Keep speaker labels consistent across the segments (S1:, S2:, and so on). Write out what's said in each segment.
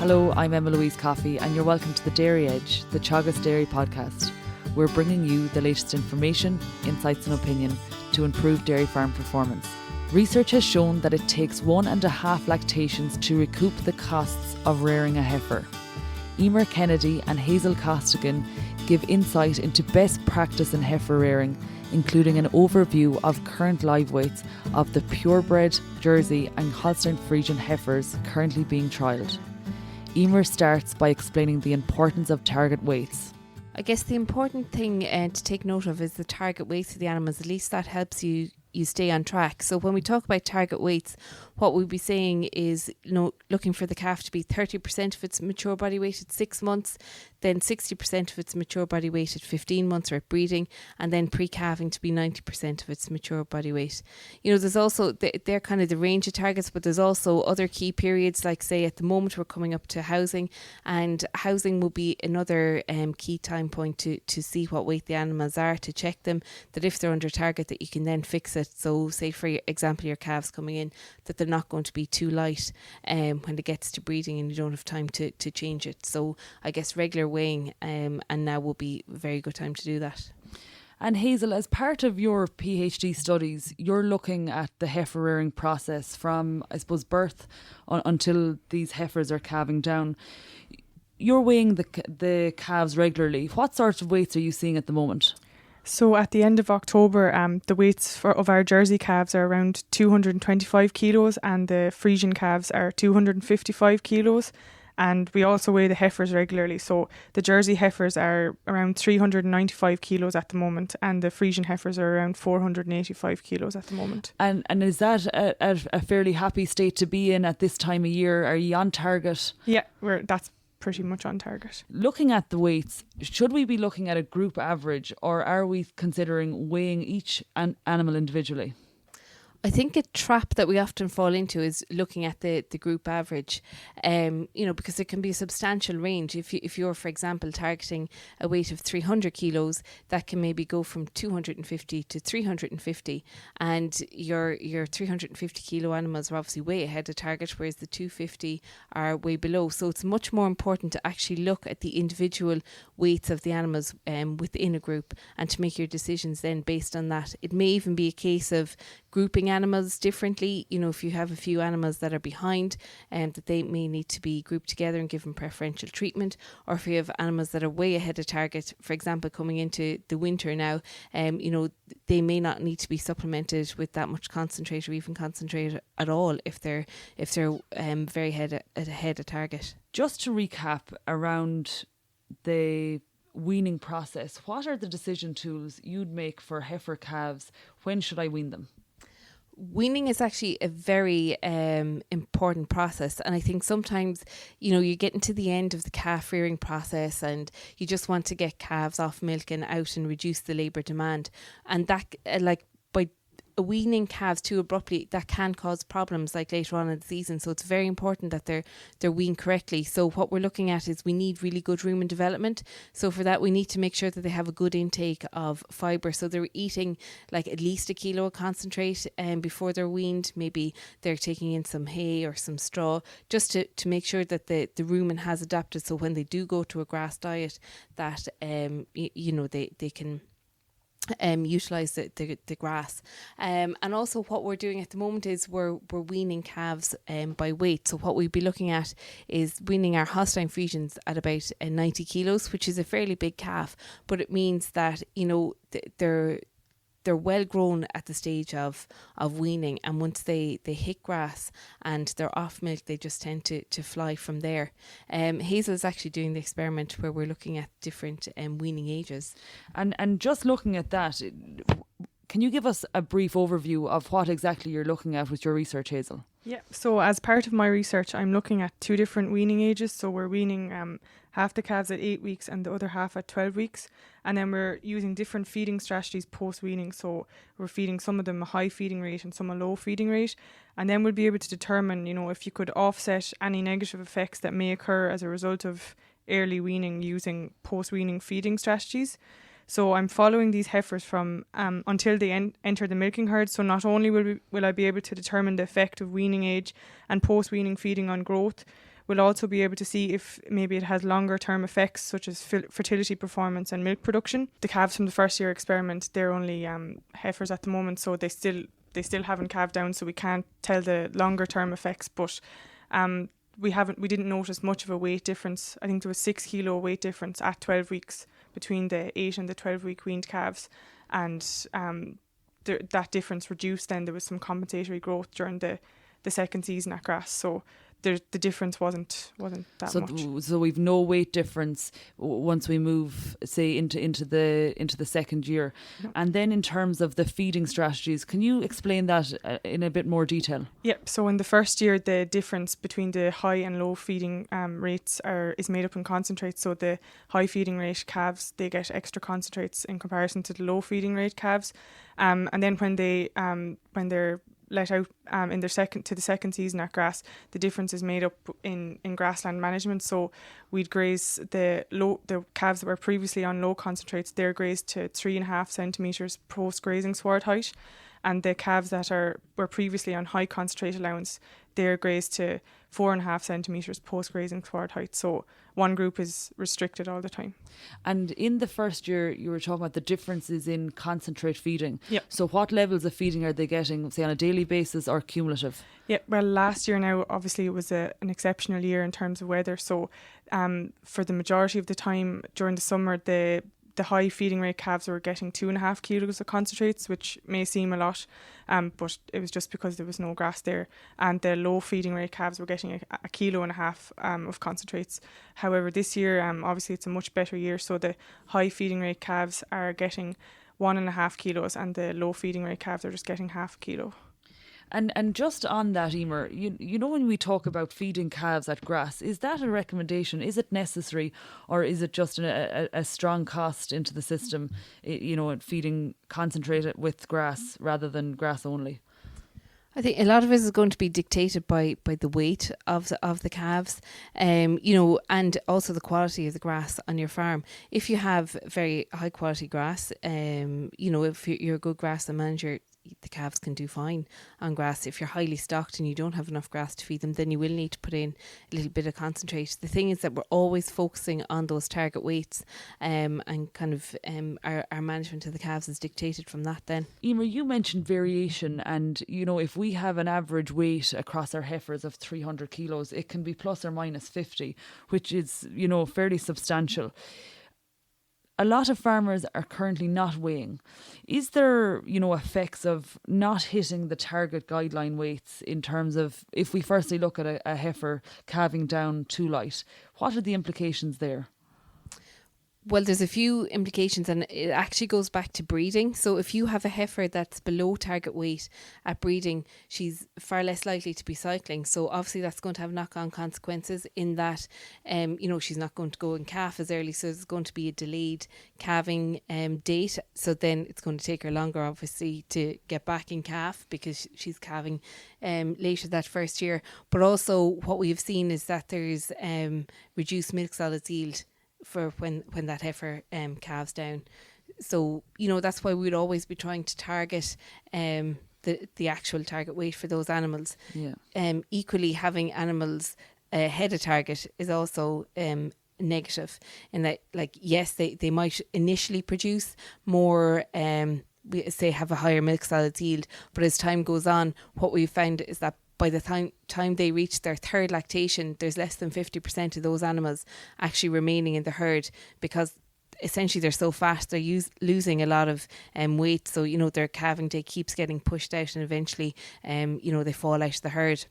S1: Hello, I'm Emma-Louise Coffey and you're welcome to the Dairy Edge, the Teagasc Dairy podcast. We're bringing you the latest information, insights and opinion to improve dairy farm performance. Research has shown that it takes 1.5 lactations to recoup the costs of rearing a heifer. Emer Kennedy and Hazel Costigan give insight into best practice in heifer rearing, including an overview of current live weights of the purebred, Jersey and Holstein Friesian heifers currently being trialled. Emer starts by explaining the importance of target weights.
S2: I guess the important thing to take note of is the target weights of the animals. At least that helps you stay on track. So when we talk about target weights, what we'll be saying is, looking for the calf to be 30% of its mature body weight at 6 months, then 60% of its mature body weight at 15 months or at breeding, and then pre-calving to be 90% of its mature body weight. There's also, they're kind of the range of targets, but there's also other key periods, like say at the moment we're coming up to housing, and housing will be another key time point to see what weight the animals are, to check them, that if they're under target that you can then fix it. So say for example your calves coming in, that they're not going to be too light when it gets to breeding and you don't have time to change it. So I guess regular weighing and now will be a very good time to do that.
S1: And Hazel, as part of your PhD studies, you're looking at the heifer rearing process from, I suppose, birth until these heifers are calving down. You're weighing the calves regularly. What sorts of weights are you seeing at the moment?
S3: So at the end of October, the weights of our Jersey calves are around 225 kilos and the Friesian calves are 255 kilos. And we also weigh the heifers regularly. So the Jersey heifers are around 395 kilos at the moment and the Friesian heifers are around 485 kilos at the moment.
S1: And is that a fairly happy state to be in at this time of year? Are you on target?
S3: Yeah, that's pretty much on target.
S1: Looking at the weights, should we be looking at a group average or are we considering weighing each animal individually?
S2: I think a trap that we often fall into is looking at the group average, because it can be a substantial range. If you're, for example, targeting a weight of 300 kilos, that can maybe go from 250 to 350, and your 350 kilo animals are obviously way ahead of target, whereas the 250 are way below. So it's much more important to actually look at the individual weights of the animals within a group and to make your decisions then based on that. It may even be a case of grouping animals differently. If you have a few animals that are behind and that they may need to be grouped together and given preferential treatment, or if you have animals that are way ahead of target, for example coming into the winter now, they may not need to be supplemented with that much concentrate or even concentrate at all if they're very ahead of target.
S1: Just to recap around the weaning process, what are the decision tools you'd make for heifer calves? When should I wean them?
S2: Weaning is actually a very important process, and I think sometimes you're getting to the end of the calf rearing process and you just want to get calves off milk and out and reduce the labour demand, and that by weaning calves too abruptly, that can cause problems like later on in the season. So it's very important that they're weaned correctly. So what we're looking at is we need really good rumen development. So for that we need to make sure that they have a good intake of fibre. So they're eating like at least a kilo of concentrate before they're weaned. Maybe they're taking in some hay or some straw just to make sure that the rumen has adapted. So when they do go to a grass diet, that they can utilise the grass, and also what we're doing at the moment is we're weaning calves by weight. So what we'd be looking at is weaning our Holstein Friesians at about 90 kilos, which is a fairly big calf, but it means that they're well grown at the stage of weaning, and once they hit grass and they're off milk, they just tend to fly from there. Hazel is actually doing the experiment where we're looking at different weaning ages.
S1: And just looking at that, can you give us a brief overview of what exactly you're looking at with your research, Hazel?
S3: Yeah, so as part of my research, I'm looking at 2 different weaning ages. So we're weaning half the calves at 8 weeks and the other half at 12 weeks. And then we're using different feeding strategies post-weaning. So we're feeding some of them a high feeding rate and some a low feeding rate. And then we'll be able to determine, if you could offset any negative effects that may occur as a result of early weaning using post-weaning feeding strategies. So I'm following these heifers from until they enter the milking herd. So not only will I be able to determine the effect of weaning age and post-weaning feeding on growth, We'll also be able to see if maybe it has longer term effects such as fertility performance and milk production. The calves from the first year experiment, they're only heifers at the moment, so they still haven't calved down, so we can't tell the longer term effects, but we didn't notice much of a weight difference. I think there was 6 kilo weight difference at 12 weeks between the 8 and the 12-week weaned calves, and that difference reduced. Then there was some compensatory growth during the second season at grass, so the difference wasn't that much.
S1: So we've no weight difference once we move, say, into the second year.
S3: No.
S1: And then in terms of the feeding strategies, can you explain that in a bit more detail?
S3: Yep. So in the first year, the difference between the high and low feeding rates is made up in concentrates. So the high feeding rate calves, they get extra concentrates in comparison to the low feeding rate calves. And then when they're let out in the second season at grass, the difference is made up in grassland management. So we'd graze the calves that were previously on low concentrates, they're grazed to 3.5 centimetres post grazing sward height, and the calves that were previously on high concentrate allowance, they're grazed to 4.5 centimetres post grazing sward height. So one group is restricted all the time.
S1: And in the first year, you were talking about the differences in concentrate feeding.
S3: Yep.
S1: So what levels of feeding are they getting, say, on a daily basis or cumulative?
S3: Yeah, well, last year now, obviously, it was an exceptional year in terms of weather. So for the majority of the time during the summer, the high feeding rate calves were getting 2.5 kilos of concentrates, which may seem a lot, but it was just because there was no grass there. And the low feeding rate calves were getting 1.5 kilos of concentrates. However, this year, obviously, it's a much better year. So the high feeding rate calves are getting 1.5 kilos, and the low feeding rate calves are just getting 0.5 kilo.
S1: And just on that, Emer, you know, when we talk about feeding calves at grass, is that a recommendation? Is it necessary, or is it just a strong cost into the system, you know, feeding concentrated with grass rather than grass only?
S2: I think a lot of it is going to be dictated by the weight of the calves, you know, and also the quality of the grass on your farm. If you have very high quality grass, you know, if you're a good grassland manager, the calves can do fine on grass. If you're highly stocked and you don't have enough grass to feed them, then you will need to put in a little bit of concentrate. The thing is that we're always focusing on those target weights, and kind of our management of the calves is dictated from that then.
S1: Emer, you mentioned variation, and you know, if we have an average weight across our heifers of 300 kilos, it can be plus or minus 50, which is, you know, fairly substantial. A lot of farmers are currently not weighing. Is there, you know, effects of not hitting the target guideline weights in terms of, if we firstly look at a heifer calving down too light, what are the implications there?
S2: Well, there's a few implications, and it actually goes back to breeding. So if you have a heifer that's below target weight at breeding, she's far less likely to be cycling. So obviously that's going to have knock-on consequences in that, you know, she's not going to go and calf as early. So there's going to be a delayed calving date. So then it's going to take her longer, obviously, to get back in calf because she's calving later that first year. But also what we've seen is that there's reduced milk solids yield for when that heifer calves down. So, you know, that's why we'd always be trying to target the actual target weight for those animals.
S1: Yeah.
S2: Equally, having animals ahead of target is also negative in that, like, yes, they might initially produce more, we say have a higher milk solids yield, but as time goes on, what we've found is that by the time they reach their third lactation, there's less than 50% of those animals actually remaining in the herd, because essentially they're so fast, they're losing a lot of weight. So, you know, their calving day keeps getting pushed out, and eventually, you know, they fall out of the herd.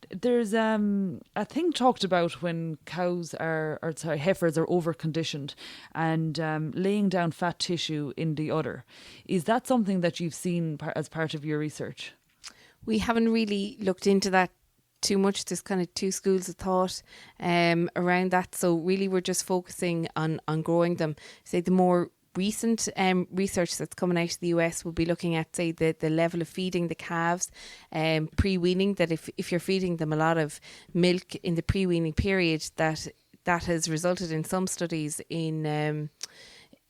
S1: There's a thing talked about when heifers are over conditioned and laying down fat tissue in the udder. Is that something that you've seen as part of your research?
S2: We haven't really looked into that too much. There's kind of two schools of thought around that. So really we're just focusing on growing them. Say the more recent research that's coming out of the US will be looking at, say, the level of feeding the calves pre-weaning, that if you're feeding them a lot of milk in the pre-weaning period, that has resulted in some studies in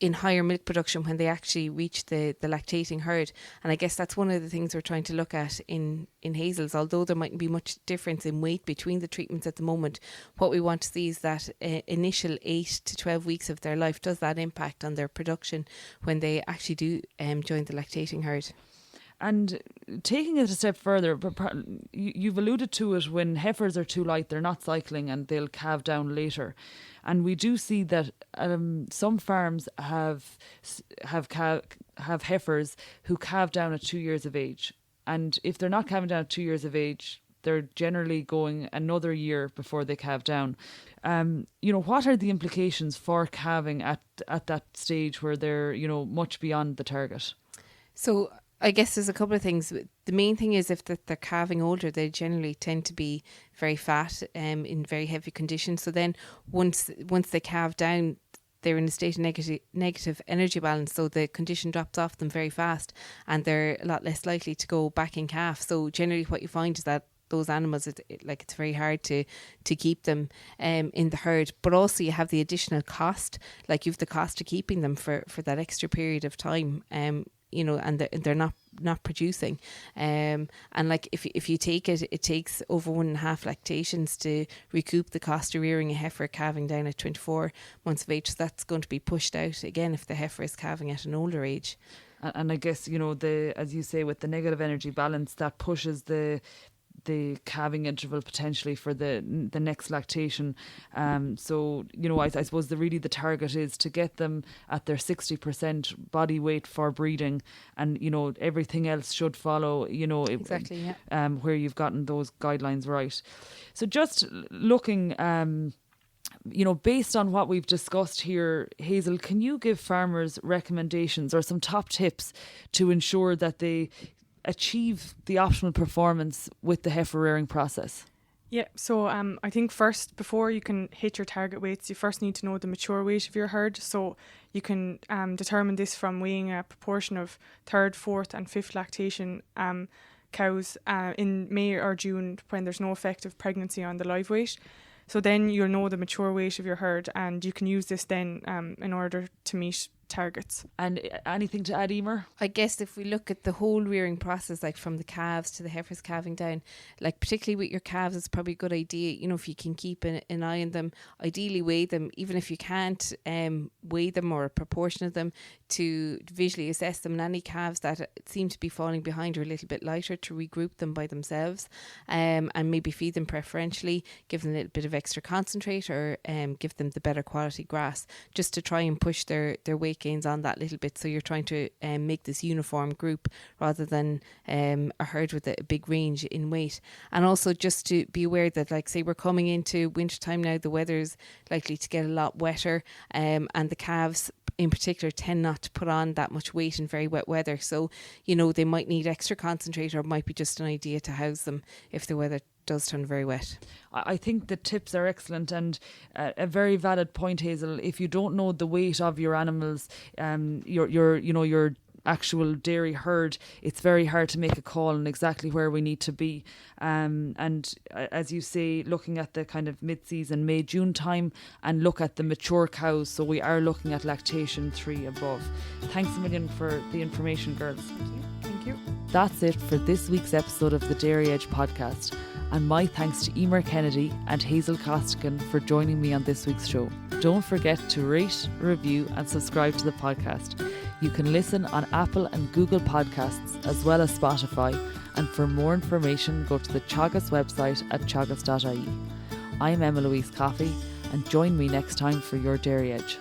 S2: in higher milk production when they actually reach the lactating herd. And I guess that's one of the things we're trying to look at in Hazels. Although there mightn't be much difference in weight between the treatments at the moment, what we want to see is that initial 8 to 12 weeks of their life, does that impact on their production when they actually do join the lactating herd.
S1: And taking it a step further, you've alluded to it, when heifers are too light, they're not cycling and they'll calve down later. And we do see that some farms have heifers who calve down at 2 years of age. And if they're not calving down at 2 years of age, they're generally going another year before they calve down. What are the implications for calving at that stage where they're, much beyond the target?
S2: So I guess there's a couple of things. The main thing is if they're calving older, they generally tend to be very fat, in very heavy condition. So then once they calve down, they're in a state of negative energy balance. So the condition drops off them very fast, and they're a lot less likely to go back in calf. So generally what you find is that those animals, it's very hard to keep them in the herd. But also you have the additional cost, like you've the cost of keeping them for that extra period of time. And they're not producing, and like if you take it, it takes over 1.5 lactations to recoup the cost of rearing a heifer calving down at 24 months of age. So that's going to be pushed out again if the heifer is calving at an older age.
S1: And I guess as you say, with the negative energy balance, that pushes the calving interval potentially for the next lactation. So I suppose the target is to get them at their 60% body weight for breeding, and everything else should follow.
S2: Exactly, yeah.
S1: Where you've gotten those guidelines right. So just looking, based on what we've discussed here, Hazel, can you give farmers recommendations or some top tips to ensure that they achieve the optimal performance with the heifer rearing process?
S3: Yeah, so I think first, before you can hit your target weights, you first need to know the mature weight of your herd. So you can determine this from weighing a proportion of 3rd, 4th and 5th lactation cows in May or June when there's no effective pregnancy on the live weight. So then you'll know the mature weight of your herd, and you can use this then in order to meet targets. And
S1: anything to add, Emer?
S2: I guess if we look at the whole rearing process, like from the calves to the heifers calving down, like particularly with your calves, it's probably a good idea, if you can keep an eye on them, ideally weigh them, even if you can't weigh them or a proportion of them, to visually assess them. And any calves that seem to be falling behind or a little bit lighter, to regroup them by themselves, and maybe feed them preferentially, give them a little bit of extra concentrate, or give them the better quality grass, just to try and push their weight gains on that little bit. So you're trying to make this uniform group rather than a herd with a big range in weight. And also just to be aware that, like, say we're coming into winter time now, the weather's likely to get a lot wetter, and the calves in particular tend not to put on that much weight in very wet weather. So they might need extra concentrate, or it might be just an idea to house them if the weather does turn very wet.
S1: I think the tips are excellent, and a very valid point, Hazel. If you don't know the weight of your animals, your actual dairy herd, it's very hard to make a call on exactly where we need to be. And as you say, looking at the kind of mid-season, May, June time, and look at the mature cows. So we are looking at lactation 3 above. Thanks a million for the information, girls.
S3: Thank you.
S1: That's it for this week's episode of the Dairy Edge podcast. And my thanks to Emer Kennedy and Hazel Costigan for joining me on this week's show. Don't forget to rate, review and subscribe to the podcast. You can listen on Apple and Google Podcasts as well as Spotify. And for more information, go to the Teagasc website at teagasc.ie. I'm Emma-Louise Coffey, and join me next time for your Dairy Edge.